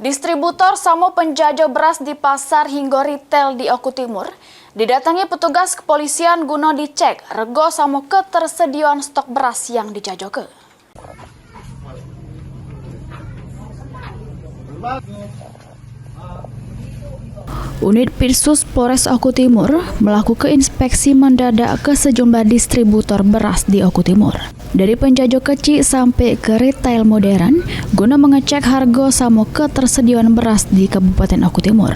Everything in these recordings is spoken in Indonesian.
Distributor sama penjajah beras di pasar hingga retail di Oku Timur didatangi petugas kepolisian guna dicek rego sama ketersediaan stok beras yang dijajoke. Unit Pirsus Polres Oku Timur melakukan inspeksi mendadak ke sejumlah distributor beras di Oku Timur. Dari penjajah kecil sampai ke retail modern, guna mengecek harga sama ketersediaan beras di Kabupaten Oku Timur.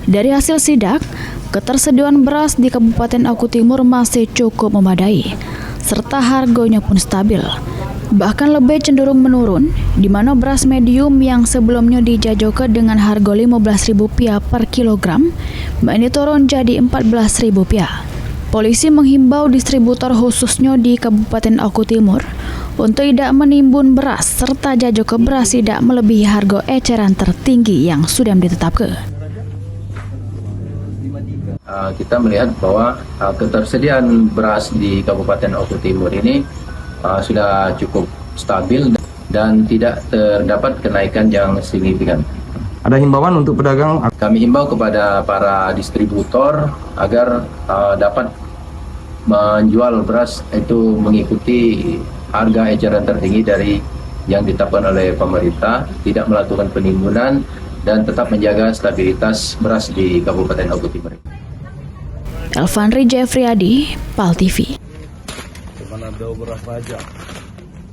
Dari hasil sidak, ketersediaan beras di Kabupaten Oku Timur masih cukup memadai, serta harganya pun stabil. Bahkan lebih cenderung menurun, di mana beras medium yang sebelumnya dijajokan dengan harga Rp15.000 per kilogram, ini turun jadi Rp14.000. Polisi menghimbau distributor khususnya di Kabupaten Oku Timur untuk tidak menimbun beras serta jajok beras tidak melebihi harga eceran tertinggi yang sudah ditetapkan. Kita melihat bahwa ketersediaan beras di Kabupaten Oku Timur ini sudah cukup stabil dan tidak terdapat kenaikan yang signifikan. Ada himbauan untuk pedagang? Kami himbau kepada para distributor agar dapat menjual beras itu mengikuti harga eceran tertinggi dari yang ditetapkan oleh pemerintah, tidak melakukan penimbunan dan tetap menjaga stabilitas beras di Kabupaten Oku Timur. Elvanri Jeffriyadi, PAL TV. Mana ada beras aja.